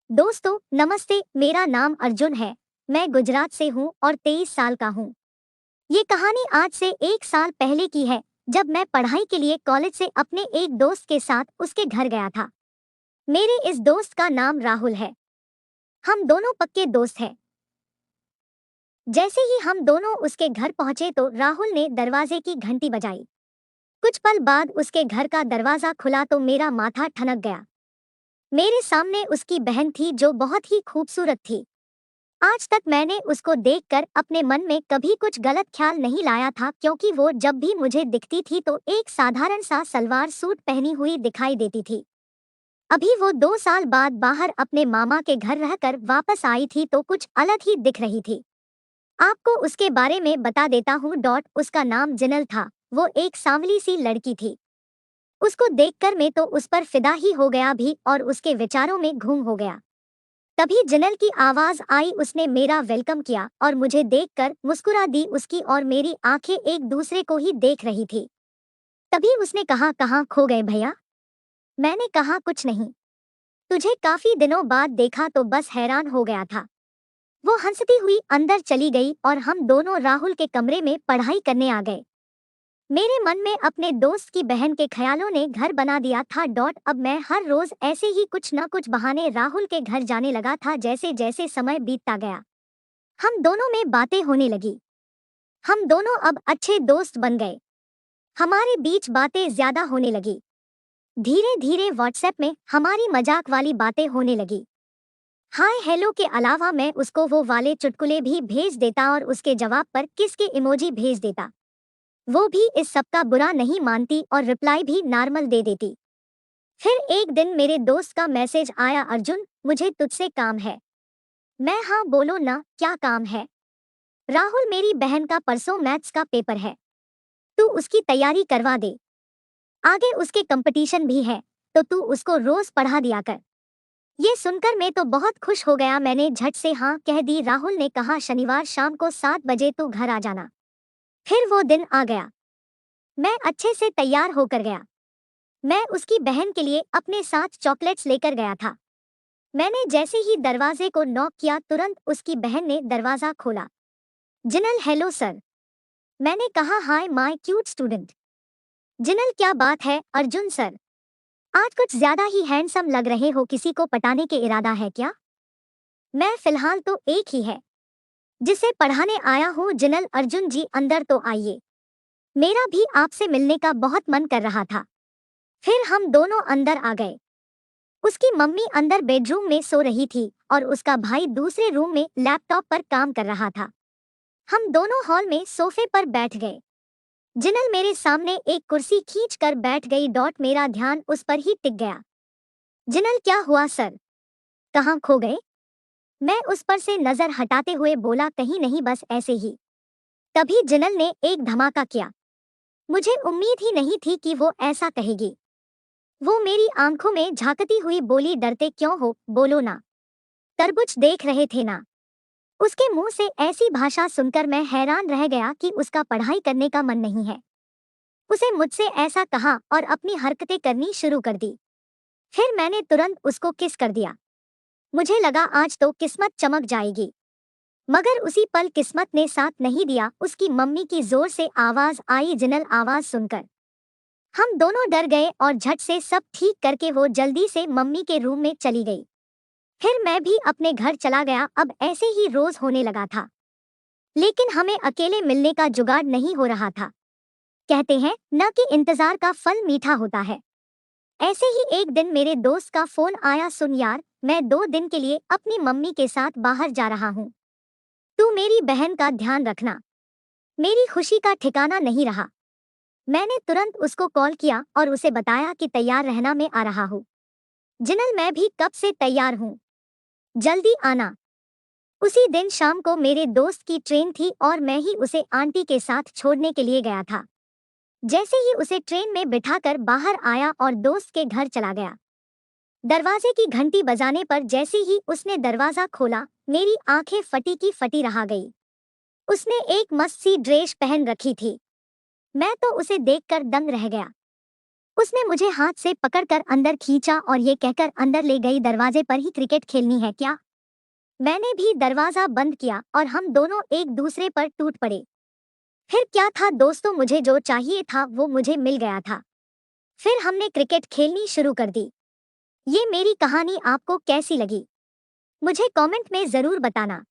दोस्तों नमस्ते, मेरा नाम अर्जुन है। मैं गुजरात से हूँ और 23 साल का हूँ। ये कहानी आज से 1 साल पहले की है, जब मैं पढ़ाई के लिए कॉलेज से अपने एक दोस्त के साथ उसके घर गया था। मेरे इस दोस्त का नाम राहुल है। हम दोनों पक्के दोस्त हैं। जैसे ही हम दोनों उसके घर पहुंचे तो राहुल ने दरवाजे की घंटी बजाई। कुछ पल बाद उसके घर का दरवाजा खुला तो मेरा माथा ठनक गया। मेरे सामने उसकी बहन थी जो बहुत ही खूबसूरत थी। आज तक मैंने उसको देखकर अपने मन में कभी कुछ गलत ख्याल नहीं लाया था, क्योंकि वो जब भी मुझे दिखती थी तो एक साधारण सा सलवार सूट पहनी हुई दिखाई देती थी। अभी वो 2 साल बाद बाहर अपने मामा के घर रहकर वापस आई थी तो कुछ अलग ही दिख रही थी। आपको उसके बारे में बता देता हूँ। उसका नाम जिनल था। वो एक सांवली सी लड़की थी। उसको देखकर मैं तो उस पर फिदा ही हो गया भी और उसके विचारों में घूम हो गया। तभी जिनल की आवाज आई। उसने मेरा वेलकम किया और मुझे देखकर मुस्कुरा दी। उसकी और मेरी आंखें एक दूसरे को ही देख रही थी। तभी उसने कहा, कहाँ खो गए भैया? मैंने कहा, कुछ नहीं, तुझे काफी दिनों बाद देखा तो बस हैरान हो गया था। वो हंसती हुई अंदर चली गई और हम दोनों राहुल के कमरे में पढ़ाई करने आ गए। मेरे मन में अपने दोस्त की बहन के ख्यालों ने घर बना दिया था। अब मैं हर रोज ऐसे ही कुछ न कुछ बहाने राहुल के घर जाने लगा था। जैसे जैसे समय बीतता गया हम दोनों में बातें होने लगी। हम दोनों अब अच्छे दोस्त बन गए। हमारे बीच बातें ज्यादा होने लगी। धीरे धीरे व्हाट्सएप में हमारी मजाक वाली बातें होने लगी। हाय हेलो के अलावा मैं उसको वो वाले चुटकुले भी भेज देता और उसके जवाब पर किस के इमोजी भेज देता। वो भी इस सब का बुरा नहीं मानती और रिप्लाई भी नॉर्मल दे देती। फिर एक दिन मेरे दोस्त का मैसेज आया, अर्जुन मुझे तुझसे काम है। मैं, हाँ बोलो ना, क्या काम है? राहुल, मेरी बहन का परसों मैथ्स का पेपर है, तू उसकी तैयारी करवा दे। आगे उसके कंपटीशन भी है, तो तू उसको रोज पढ़ा दिया कर। ये सुनकर मैं तो बहुत खुश हो गया। मैंने झट से हाँ कह दी। राहुल ने कहा, शनिवार शाम को 7 बजे तू घर आ जाना। फिर वो दिन आ गया। मैं अच्छे से तैयार होकर गया। मैं उसकी बहन के लिए अपने साथ चॉकलेट्स लेकर गया था। मैंने जैसे ही दरवाजे को नॉक किया तुरंत उसकी बहन ने दरवाजा खोला। Jinal, hello sir. मैंने कहा, hi my cute student. Jinal, क्या बात है अर्जुन सर, आज कुछ ज्यादा ही हैंडसम लग रहे हो। किसी को पटाने के इरादा है क्या? मैं, फिलहाल तो एक ही है जिसे पढ़ाने आया हूँ। जिनल, अर्जुन जी अंदर तो आइए, मेरा भी आपसे मिलने का बहुत मन कर रहा था। फिर हम दोनों अंदर आ गए। उसकी मम्मी अंदर बेडरूम में सो रही थी और उसका भाई दूसरे रूम में लैपटॉप पर काम कर रहा था। हम दोनों हॉल में सोफे पर बैठ गए। जिनल मेरे सामने एक कुर्सी खींच कर बैठ गई। मेरा ध्यान उस पर ही टिक गया। जिनल, क्या हुआ सर, कहाँ खो गए? मैं उस पर से नजर हटाते हुए बोला, कहीं नहीं, बस ऐसे ही। तभी जिनल ने एक धमाका किया। मुझे उम्मीद ही नहीं थी कि वो ऐसा कहेगी। वो मेरी आंखों में झांकती हुई बोली, डरते क्यों हो, बोलो ना, तरबूज देख रहे थे ना। उसके मुंह से ऐसी भाषा सुनकर मैं हैरान रह गया कि उसका पढ़ाई करने का मन नहीं है। उसे मुझसे ऐसा कहा और अपनी हरकतें करनी शुरू कर दी। फिर मैंने तुरंत उसको किस कर दिया। मुझे लगा आज तो किस्मत चमक जाएगी, मगर उसी पल किस्मत ने साथ नहीं दिया। उसकी मम्मी की जोर से आवाज आई। जिनल, आवाज सुनकर हम दोनों डर गए और झट से सब ठीक करके वो जल्दी से मम्मी के रूम में चली गई। फिर मैं भी अपने घर चला गया। अब ऐसे ही रोज होने लगा था, लेकिन हमें अकेले मिलने का जुगाड़ नहीं हो रहा था। कहते हैं न कि इंतजार का फल मीठा होता है। ऐसे ही एक दिन मेरे दोस्त का फोन आया, सुन यार, मैं 2 दिन के लिए अपनी मम्मी के साथ बाहर जा रहा हूँ, तू मेरी बहन का ध्यान रखना। मेरी खुशी का ठिकाना नहीं रहा। मैंने तुरंत उसको कॉल किया और उसे बताया कि तैयार रहना, मैं आ रहा हूँ। जिनल, मैं भी कब से तैयार हूँ, जल्दी आना। उसी दिन शाम को मेरे दोस्त की ट्रेन थी और मैं ही उसे आंटी के साथ छोड़ने के लिए गया था। जैसे ही उसे ट्रेन में बिठाकर बाहर आया और दोस्त के घर चला गया, दरवाजे की घंटी बजाने पर जैसे ही उसने दरवाजा खोला, मेरी आंखें फटी की फटी रह गई। उसने एक मस्त सी ड्रेस पहन रखी थी। मैं तो उसे देखकर दंग रह गया। उसने मुझे हाथ से पकड़कर अंदर खींचा और ये कहकर अंदर ले गई, दरवाजे पर ही क्रिकेट खेलनी है क्या? मैंने भी दरवाजा बंद किया और हम दोनों एक दूसरे पर टूट पड़े। फिर क्या था दोस्तों, मुझे जो चाहिए था वो मुझे मिल गया था। फिर हमने क्रिकेट खेलनी शुरू कर दी। ये मेरी कहानी आपको कैसी लगी? मुझे कमेंट में जरूर बताना।